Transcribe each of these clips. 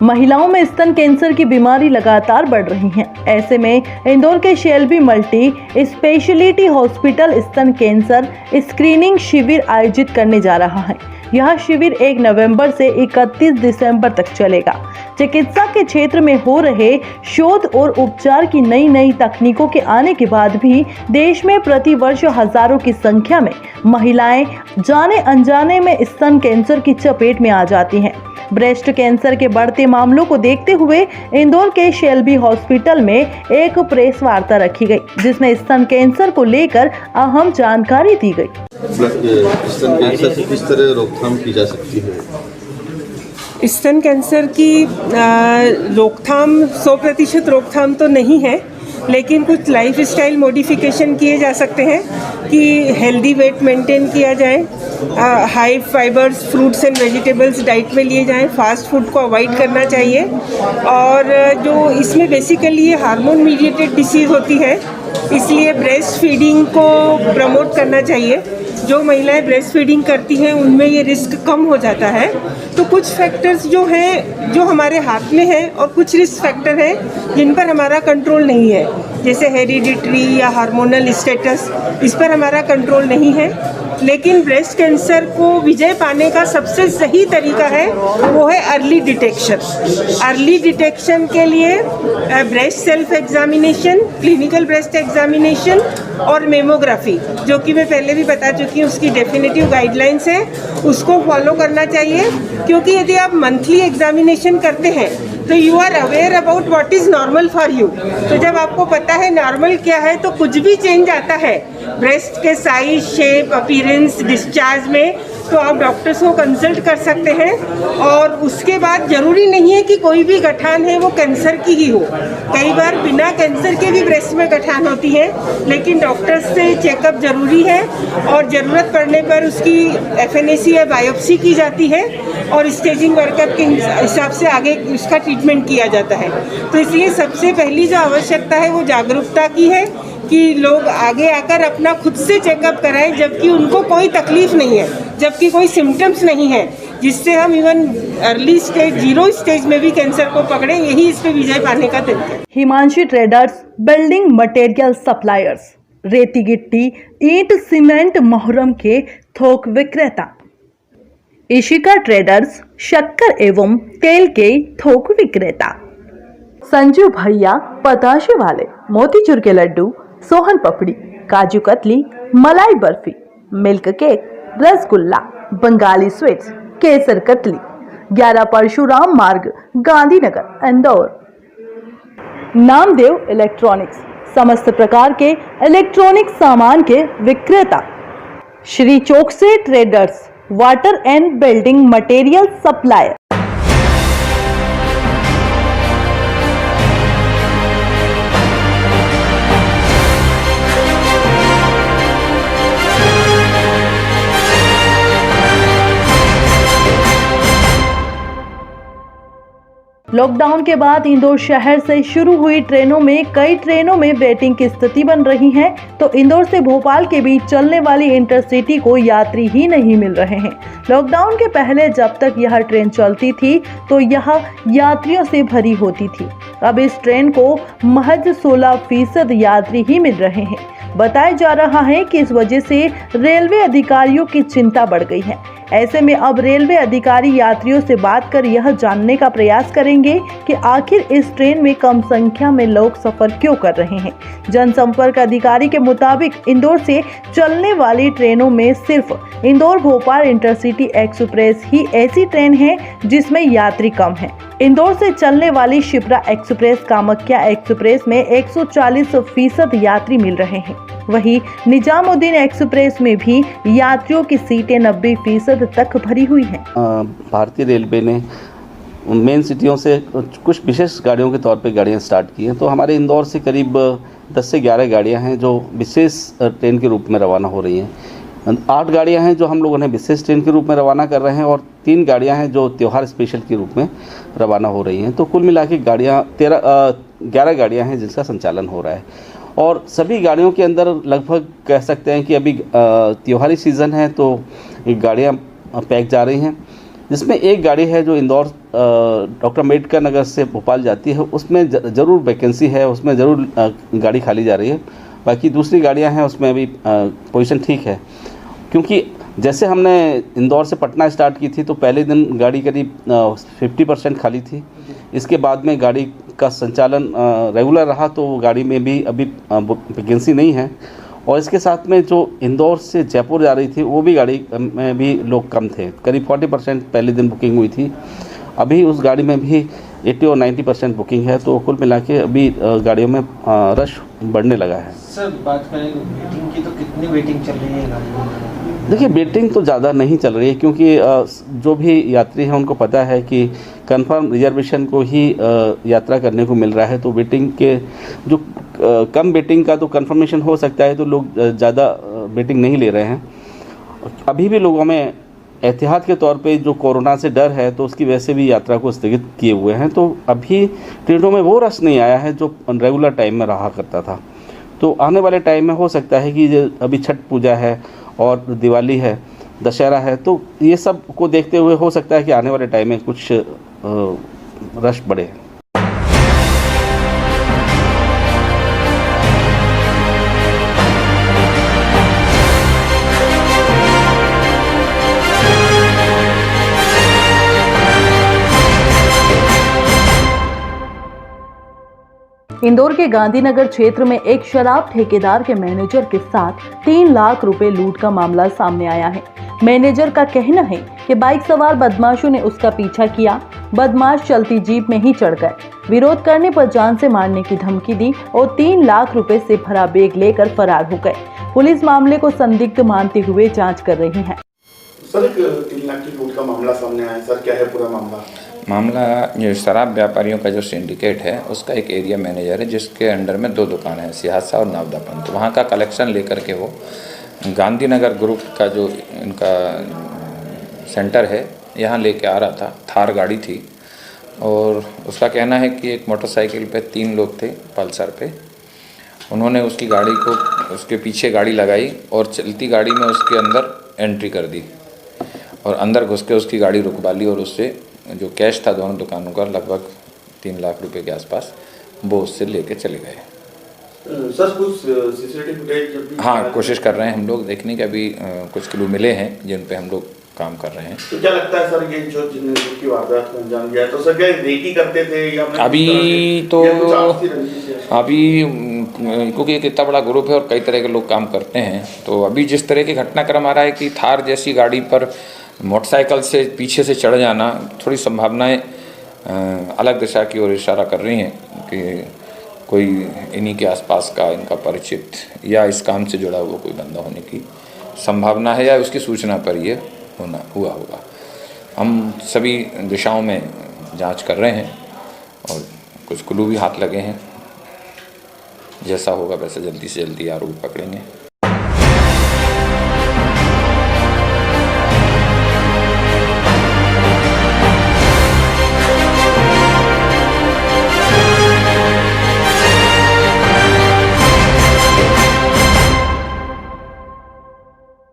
महिलाओं में स्तन कैंसर की बीमारी लगातार बढ़ रही है। ऐसे में इंदौर के शेल्बी मल्टी स्पेशलिटी हॉस्पिटल स्तन कैंसर स्क्रीनिंग शिविर आयोजित करने जा रहा है। यह शिविर 1 नवंबर से 31 दिसंबर तक चलेगा। चिकित्सा के क्षेत्र में हो रहे शोध और उपचार की नई तकनीकों के आने के बाद भी देश में प्रति वर्ष हजारों की संख्या में महिलाएं जाने अनजाने में स्तन कैंसर की चपेट में आ जाती हैं। ब्रेस्ट कैंसर के बढ़ते मामलों को देखते हुए इंदौर के शेल्बी हॉस्पिटल में एक प्रेस वार्ता रखी गई, जिसमें स्तन कैंसर को लेकर अहम जानकारी दी गई। स्तन कैंसर से किस तरह रोकथाम की जा सकती है? स्तन कैंसर की रोकथाम 100% रोकथाम तो नहीं है, लेकिन कुछ लाइफ स्टाइल मॉडिफिकेशन किए जा सकते हैं कि हेल्दी वेट मेंटेन किया जाए, high fibres fruits and vegetables diet में लिए जाएं, फास्ट फूड को अवॉइड करना चाहिए। और जो इसमें बेसिकली ये हार्मोन मीडिएटेड डिसीज़ होती है, इसलिए ब्रेस्ट फीडिंग को प्रमोट करना चाहिए। जो महिलाएं ब्रेस्ट फीडिंग करती हैं उनमें ये रिस्क कम हो जाता है। तो कुछ फैक्टर्स जो हैं जो हमारे हाथ में हैं और कुछ रिस्क फैक्टर हैं जिन पर हमारा कंट्रोल नहीं है, जैसे हेरिडिटरी या हार्मोनल स्टेटस, इस पर हमारा कंट्रोल नहीं है। लेकिन ब्रेस्ट कैंसर को विजय पाने का सबसे सही तरीका है वो है अर्ली डिटेक्शन। अर्ली डिटेक्शन के लिए breast self examination, clinical breast examination और मेमोग्राफी, जो कि मैं पहले भी बता चुकी हूँ, उसकी डेफिनेटिव गाइडलाइंस है, उसको फॉलो करना चाहिए। क्योंकि यदि आप मंथली एग्जामिनेशन करते हैं तो you are aware about what is normal for you. तो जब आपको पता है नॉर्मल क्या है तो कुछ भी चेंज आता है ब्रेस्ट के साइज, शेप, अपीयरेंस, डिस्चार्ज में, तो आप डॉक्टर्स को कंसल्ट कर सकते हैं। और उसके बाद ज़रूरी नहीं है कि कोई भी गठान है वो कैंसर की ही हो। कई बार बिना कैंसर के भी ब्रेस्ट में गठान होती है, लेकिन डॉक्टर्स से चेकअप ज़रूरी है और ज़रूरत पड़ने पर उसकी FNAC या बायोप्सी की जाती है और स्टेजिंग वर्कअप के हिसाब से आगे उसका ट्रीटमेंट किया जाता है। तो इसलिए सबसे पहली जो आवश्यकता है वो जागरूकता की है कि लोग आगे आकर अपना खुद से चेकअप कराएं, जबकि उनको कोई तकलीफ नहीं है, जबकि कोई सिम्टम्स नहीं है, जिससे हम इवन अर्ली स्टेज, 0 स्टेज में भी कैंसर को पकड़ें। यही इस पे विजय पाने का तरीका है। Himanshi traders, building material suppliers, रेती गिट्टी, ईंट, सीमेंट, मोहरम के थोक विक्रेता। इशिका ट्रेडर्स, शक्कर एवं तेल के थोक विक्रेता। संजू भैया पताशे वाले, मोतीचूर के लड्डू, सोहन पपड़ी, kaju katli, malai barfi, milk cake, rasgulla, Bengali sweets, kesar katli, 11 Parshuram Marg, Gandhinagar, Indore. Namdev electronics, समस्त प्रकार के इलेक्ट्रॉनिक सामान के विक्रेता। Shri Chokse traders, water and building material supplier. Lockdown के बाद इंदौर शहर से शुरू हुई ट्रेनों में कई ट्रेनों में वेटिंग की स्थिति बन रही है, तो इंदौर से भोपाल के बीच चलने वाली इंटरसिटी को यात्री ही नहीं मिल रहे हैं। लॉकडाउन के पहले जब तक यह ट्रेन चलती थी तो यह यात्रियों से भरी होती थी। अब इस ट्रेन को महज 16% यात्री ही मिल रहे हैं। बताया जा रहा है कि इस वजह से रेलवे अधिकारियों की चिंता बढ़ गई है। ऐसे में अब रेलवे अधिकारी यात्रियों से बात कर यह जानने का प्रयास करेंगे कि आखिर इस ट्रेन में कम संख्या में लोग सफर क्यों कर रहे हैं। जनसंपर्क अधिकारी के मुताबिक इंदौर से चलने वाली ट्रेनों में सिर्फ इंदौर भोपाल इंटरसिटी एक्सप्रेस ही ऐसी ट्रेन है जिसमें यात्री कम है। इंदौर से चलने वाली शिप्रा एक्सप्रेस, कामाख्या एक्सप्रेस में 140% यात्री मिल रहे हैं। वहीं निजामुद्दीन एक्सप्रेस में भी यात्रियों की सीटें 90% तक भरी हुई हैं। भारतीय रेलवे ने मेन सिटियों से कुछ विशेष गाड़ियों के तौर पे गाड़ियां स्टार्ट की हैं, तो हमारे इंदौर से करीब 10 से 11 गाड़ियां हैं जो विशेष ट्रेन के रूप में रवाना हो रही हैं। 8 गाड़ियां हैं जो हम लोग उन्हें विशेष ट्रेन के रूप में रवाना कर रहे हैं और 3 गाड़ियां हैं जो त्यौहार स्पेशल के रूप में रवाना हो रही हैं। तो कुल मिला के 11 गाड़ियां हैं जिनका संचालन हो रहा है और सभी गाड़ियों के अंदर लगभग कह सकते हैं कि अभी त्योहारी सीज़न है तो गाड़ियाँ पैक जा रही हैं। जिसमें एक गाड़ी है जो इंदौर डॉक्टर अम्बेडकर नगर से भोपाल जाती है, उसमें ज़रूर वैकेंसी है, उसमें ज़रूर गाड़ी खाली जा रही है। बाकी दूसरी गाड़ियां हैं उसमें अभी पोजीशन ठीक है, क्योंकि जैसे हमने इंदौर से पटना स्टार्ट की थी तो पहले दिन गाड़ी करीब 50% खाली थी। इसके बाद में गाड़ी का संचालन रेगुलर रहा तो गाड़ी में भी अभी वैकेंसी नहीं है। और इसके साथ में जो इंदौर से जयपुर जा रही थी वो भी गाड़ी में भी लोग कम थे, करीब 40% पहले दिन बुकिंग हुई थी। अभी उस गाड़ी में भी 80 और 90% बुकिंग है, तो कुल मिला के अभी गाड़ियों में रश बढ़ने लगा है। सर बात करें वेटिंग की, तो कितनी वेटिंग चल रही है गाड़ियों में? देखिए, वेटिंग तो ज़्यादा नहीं चल रही है, क्योंकि जो भी यात्री हैं उनको पता है कि कंफर्म रिजर्वेशन को ही यात्रा करने को मिल रहा है। तो वेटिंग के जो कम वेटिंग का तो कंफर्मेशन हो सकता है, तो लोग ज़्यादा वेटिंग नहीं ले रहे हैं। अभी भी लोगों में एहतियात के तौर पे जो कोरोना से डर है तो उसकी वजह से भी यात्रा को स्थगित किए हुए हैं। तो अभी ट्रेनों में वो रश नहीं आया है जो रेगुलर टाइम में रहा करता था। तो आने वाले टाइम में हो सकता है कि अभी छठ पूजा है और दिवाली है, दशहरा है, तो ये सब को देखते हुए हो सकता है कि आने वाले टाइम में कुछ रश बढ़े। इंदौर के गांधीनगर क्षेत्र में एक शराब ठेकेदार के मैनेजर के साथ 3 लाख रुपए लूट का मामला सामने आया है। मैनेजर का कहना है कि बाइक सवार बदमाशों ने उसका पीछा किया। बदमाश चलती जीप में ही चढ़ गए, विरोध करने पर जान से मारने की धमकी दी और 3 लाख रुपए से भरा बैग लेकर फरार हो गए। पुलिस मामले को संदिग्ध मानते हुए जाँच कर रही है। सर, एक 3 लाख की लूट का मामला सामने आया, सर क्या है पूरा मामला? मामला जो शराब व्यापारियों का जो सिंडिकेट है उसका एक एरिया मैनेजर है, जिसके अंडर में 2 दुकान है, सिहासा और नावदापंत। वहाँ का कलेक्शन लेकर के वो गांधीनगर ग्रुप का जो इनका सेंटर है यहाँ लेके आ रहा था। थार गाड़ी थी और उसका कहना है कि एक मोटरसाइकिल पे 3 लोग थे पल्सर पे। उन्होंने उसकी गाड़ी को उसके पीछे गाड़ी लगाई और चलती गाड़ी में उसके अंदर एंट्री कर दी और अंदर घुस के उसकी गाड़ी रुकवा ली और उससे जो कैश था दोनों दुकानों का लगभग 3 लाख रुपए के आसपास वो उससे लेके चले गए। सर कुछ सीसीटीवी फुटेज? हाँ, कोशिश कर रहे हैं हम लोग देखने के। अभी कुछ क्लू मिले हैं जिन पे हम लोग काम कर रहे हैं। तो क्या लगता है सर, ये जो जिनकी वारदात को अंजाम दिया तो सर क्या रेकी करते थे या अभी तो क्योंकि एक इतना बड़ा ग्रुप है और कई तरह के लोग काम करते हैं, तो अभी जिस तरह के घटनाक्रम आ रहा है कि थार जैसी गाड़ी पर मोटरसाइकिल से पीछे से चढ़ जाना, थोड़ी संभावनाएं अलग दिशा की ओर इशारा कर रही हैं कि कोई इन्हीं के आसपास का इनका परिचित या इस काम से जुड़ा हुआ कोई बंदा होने की संभावना है या उसकी सूचना पर ये हुआ होगा। हम सभी दिशाओं में जांच कर रहे हैं और कुछ क्लू भी हाथ लगे हैं। जैसा होगा वैसे जल्दी से जल्दी आरोपी पकड़ेंगे।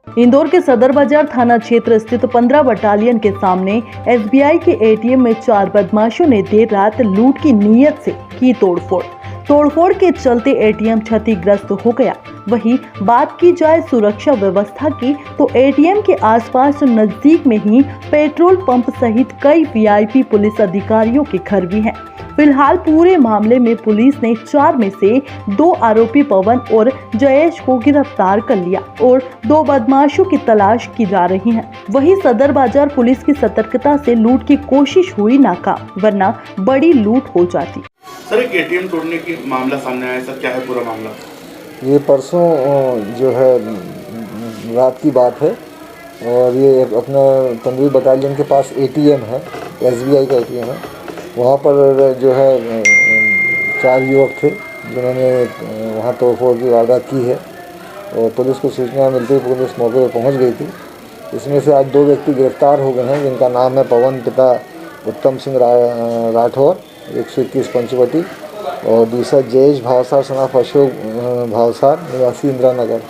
इंदौर के सदर बाजार थाना क्षेत्र स्थित 15 बटालियन के सामने एसबीआई के एटीएम में 4 बदमाशों ने देर रात लूट की नीयत से की तोड़फोड़ के चलते एटीएम क्षतिग्रस्त हो गया। वहीं बात की जाए सुरक्षा व्यवस्था की तो एटीएम के आसपास नजदीक में ही पेट्रोल पंप सहित कई वीआईपी पुलिस अधिकारियों के घर भी हैं। फिलहाल पूरे मामले में पुलिस ने 4 में से 2 आरोपी पवन और जयेश को गिरफ्तार कर लिया और 2 बदमाशों की तलाश की जा रही है। वहीं सदर बाजार पुलिस की सतर्कता से लूट की कोशिश हुई नाकाम, वरना बड़ी लूट हो जाती। सर, एक एटीएम तोड़ने की मामला सामने आया, सर क्या है पूरा मामला? ये परसों जो है रात की बात है और ये अपना 15 बटालियन के पास एटीएम है, एसबीआई का एटीएम है। वहाँ पर जो है 4 युवक थे जिन्होंने वहाँ तोड़फोड़ की वारदात की है और पुलिस को सूचना मिलते ही पुलिस मौके पर पहुँच गई थी। इसमें से आज 2 व्यक्ति गिरफ्तार हो गए हैं, जिनका नाम है पवन पिता उत्तम सिंह राठौर 121 पंचवटी और दूसरा जयेश भावसार सनाफ अशोक भावसार निवासी इंदिरा नगर।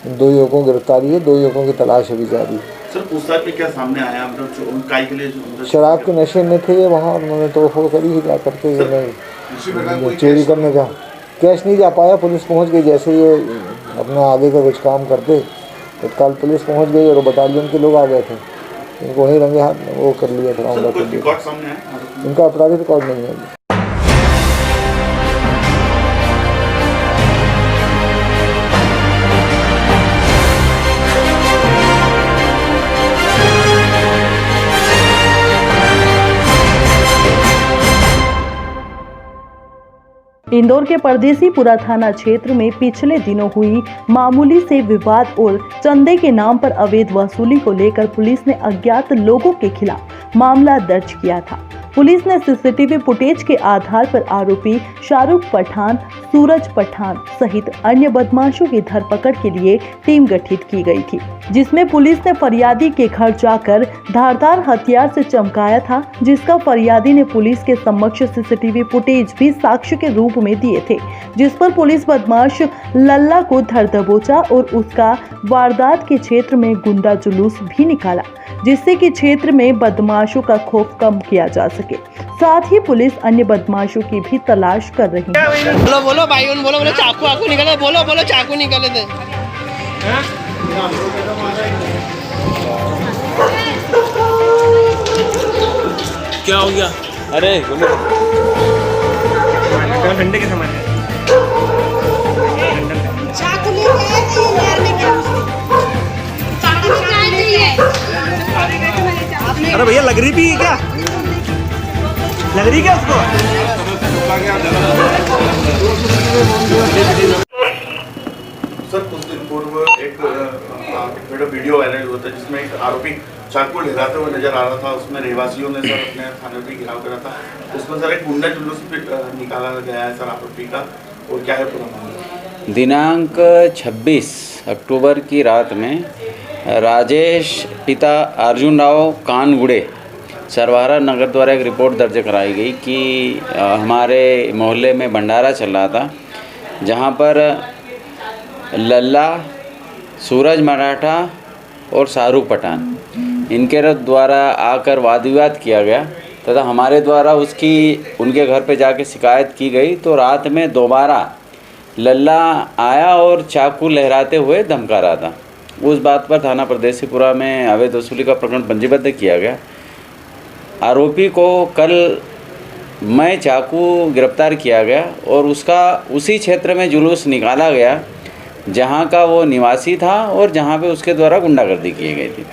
इन 2 युवकों की गिरफ्तारी है, 2 युवकों की तलाश अभी जारी है। सर पूछताछ में क्या सामने आया, मतलब काय के लिए शराब के नशे में थे वहाँ, उन्होंने तोड़फोड़ करी ही जा करके, ये नहीं चोरी करने का कैश नहीं जा पाया। पुलिस पहुँच गई, जैसे ये अपना आगे का कुछ काम करते तत्काल पुलिस पहुँच गई और बटालियन के लोग आ गए थे, इनको वहीं रंगे हाथ वो कर लिया था। इनका आपराधिक रिकॉर्ड नहीं है। इंदौर के परदेसीपुरा थाना क्षेत्र में पिछले दिनों हुई मामूली से विवाद और चंदे के नाम पर अवैध वसूली को लेकर पुलिस ने अज्ञात लोगों के खिलाफ मामला दर्ज किया था। पुलिस ने सीसीटीवी फुटेज के आधार पर आरोपी शाहरुख पठान, सूरज पठान सहित अन्य बदमाशों की धरपकड़ के लिए टीम गठित की गई थी, जिसमें पुलिस ने फरियादी के घर जाकर धारदार हथियार से चमकाया था, जिसका फरियादी ने पुलिस के समक्ष सीसीटीवी फुटेज भी साक्ष्य के रूप में दिए थे, जिस पर पुलिस बदमाश लल्ला को धर दबोचा और उसका वारदात के क्षेत्र में गुंडा जुलूस भी निकाला, जिससे कि क्षेत्र में बदमाशों का खौफ कम किया जा सके। साथ ही पुलिस अन्य बदमाशों की भी तलाश कर रही है। बोलो भाई, बोलो चाकू आकू निकले, बोलो चाकू निकले थे। क्या हो गया? अरे डंडे के समान है। चाकू लेके क्या अरे भैया लग रही भी क्या? लग रही क्या उसको? सर कुछ दिन पूर्व एक वीडियो वायरल हुआ था जिसमें एक आरोपी चाकू लहराते हुए नजर आ रहा था। उसमें रहवासियों ने सर अपने थाने पे घेराव करा था। उसमें सर एक गुंडा जुलूस निकाला गया है सर आरोपी का, और क्या है पूरा मामला? दिनांक 26 अक्टूबर की रात में राजेश पिता अर्जुन राव कानगुड़े सरवारा नगर द्वारा एक रिपोर्ट दर्ज कराई गई कि हमारे मोहल्ले में भंडारा चल रहा था, जहां पर लल्ला, सूरज मराठा और शाहरुख पठान इनके द्वारा आकर वाद विवाद किया गया तथा हमारे द्वारा उनके घर पे जाके शिकायत की गई। तो रात में दोबारा लल्ला आया और चाकू लहराते हुए धमका रहा था। उस बात पर थाना परदेसीपुरा में अवैध वसूली का प्रकरण पंजीबद्ध किया गया। आरोपी को कल मैं चाकू गिरफ्तार किया गया और उसका उसी क्षेत्र में जुलूस निकाला गया जहां का वो निवासी था और जहां पे उसके द्वारा गुंडागर्दी की गई थी।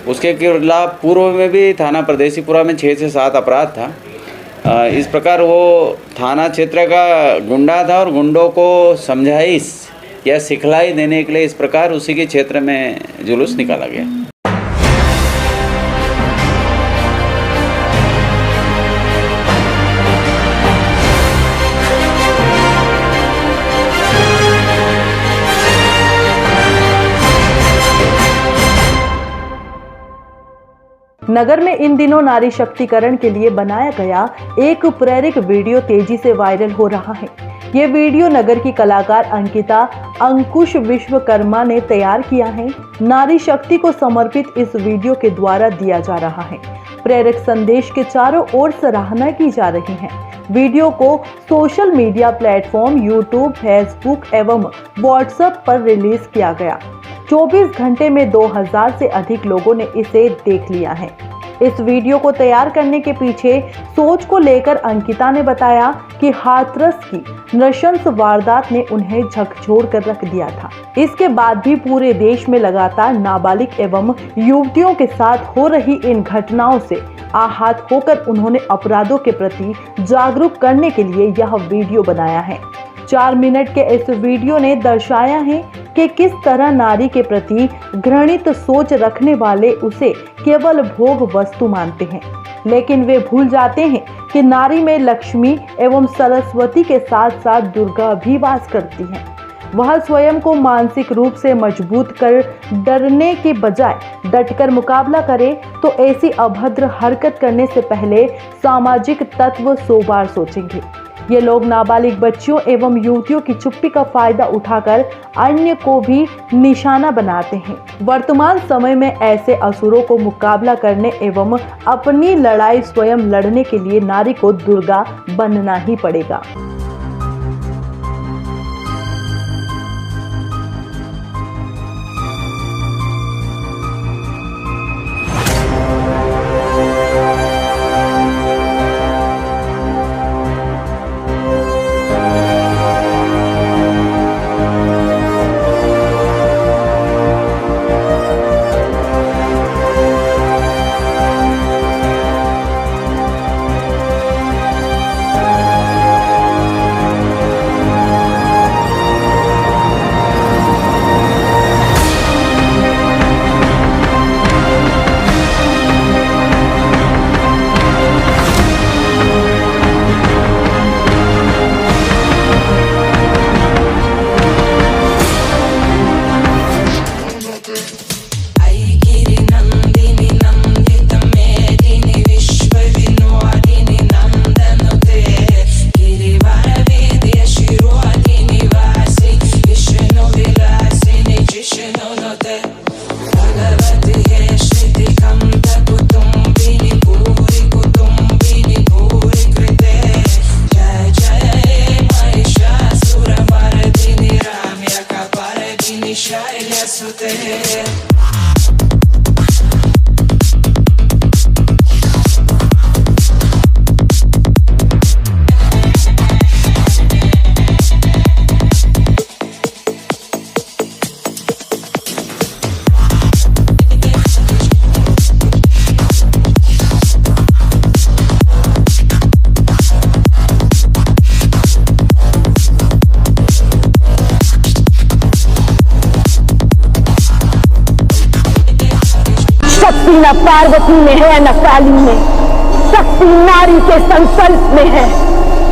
उसके खिलाफ पूर्व में भी थाना परदेसीपुरा में 6 से 7 अपराध था। इस प्रकार वो थाना क्षेत्र का गुंडा था और गुंडों को समझाइश या सिखलाई देने के लिए इस प्रकार उसी के क्षेत्र में जुलूस निकाला गया। नगर में इन दिनों नारी शक्तिकरण के लिए बनाया गया एक प्रेरक वीडियो तेजी से वायरल हो रहा है। ये वीडियो नगर की कलाकार अंकिता अंकुश विश्वकर्मा ने तैयार किया है। नारी शक्ति को समर्पित इस वीडियो के द्वारा दिया जा रहा है प्रेरक संदेश के चारों ओर सराहना की जा रही है। वीडियो को social media platform YouTube, Facebook एवं व्हाट्सएप पर रिलीज किया गया। 24 घंटे में 2000 से अधिक लोगों ने इसे देख लिया है। इस वीडियो को तैयार करने के पीछे सोच को लेकर अंकिता ने बताया कि हाथरस की नृशंस वारदात ने उन्हें झकझोर कर रख दिया था। इसके बाद भी पूरे देश में लगातार नाबालिग एवं युवतियों के साथ हो रही इन घटनाओं से आहत होकर उन्होंने अपराधों के प्रति जागरूक करने के लिए यह वीडियो बनाया है। 4 मिनट के इस वीडियो ने दर्शाया है कि किस तरह नारी के प्रति घृणित सोच रखने वाले उसे केवल भोग वस्तु मानते हैं, लेकिन वे भूल जाते हैं कि नारी में लक्ष्मी एवं सरस्वती के साथ साथ दुर्गा भी वास करती हैं। वह स्वयं को मानसिक रूप से मजबूत कर डरने के बजाय डटकर मुकाबला करे तो ऐसी अभद्र हरकत करने से पहले सामाजिक तत्व 100 बार सोचेंगे। ये लोग नाबालिग बच्चियों एवं युवतियों की चुप्पी का फायदा उठाकर अन्य को भी निशाना बनाते हैं। वर्तमान समय में ऐसे असुरों को मुकाबला करने एवं अपनी लड़ाई स्वयं लड़ने के लिए नारी को दुर्गा बनना ही पड़ेगा। न पार्वती में है न काली में, शक्ति नारी के संकल्प में है।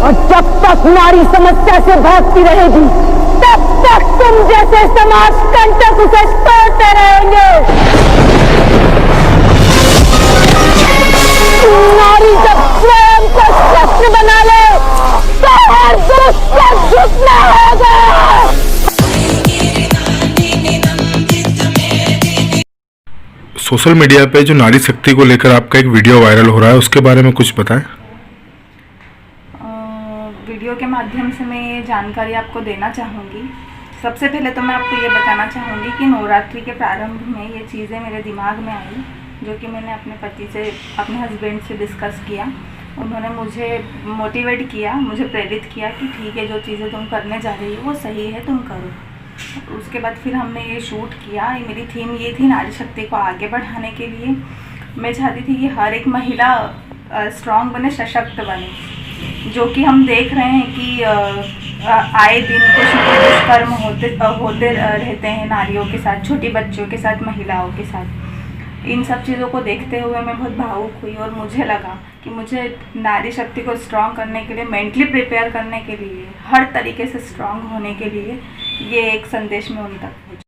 और जब तक नारी समस्या से भागती रहेगी तब तक तुम जैसे समाज कंटक उसे तोड़ते रहेंगे। नारी जब स्वयं को शस्त्र बना ले तो हर दुष्ट झुकना होगा। सोशल मीडिया पे जो नारी शक्ति को लेकर आपका एक वीडियो वायरल हो रहा है, उसके बारे में कुछ बताएं। वीडियो के माध्यम से मैं ये जानकारी आपको देना चाहूँगी। सबसे पहले तो मैं आपको ये बताना चाहूँगी कि नवरात्रि के प्रारंभ में ये चीज़ें मेरे दिमाग में आई, जो कि मैंने अपने पति से, अपने हस्बैंड से डिस्कस किया। उन्होंने मुझे मोटिवेट किया, मुझे प्रेरित किया कि ठीक है, जो चीज़ें तुम करने जा रही हो वो सही है, तुम करो। उसके बाद फिर हमने ये शूट किया। मेरी थीम ये थी नारी शक्ति को आगे बढ़ाने के लिए। मैं चाहती थी कि हर एक महिला स्ट्रॉन्ग बने, सशक्त बने, जो कि हम देख रहे हैं कि आए दिन कुछ दुष्कर्म होते रहते हैं नारियों के साथ, छोटी बच्चों के साथ, महिलाओं के साथ। इन सब चीज़ों को देखते हुए मैं बहुत भावुक हुई और मुझे लगा कि मुझे नारी शक्ति को स्ट्रॉन्ग करने के लिए, मेंटली प्रिपेयर करने के लिए, हर तरीके से स्ट्रॉन्ग होने के लिए ये एक संदेश मैं उन तक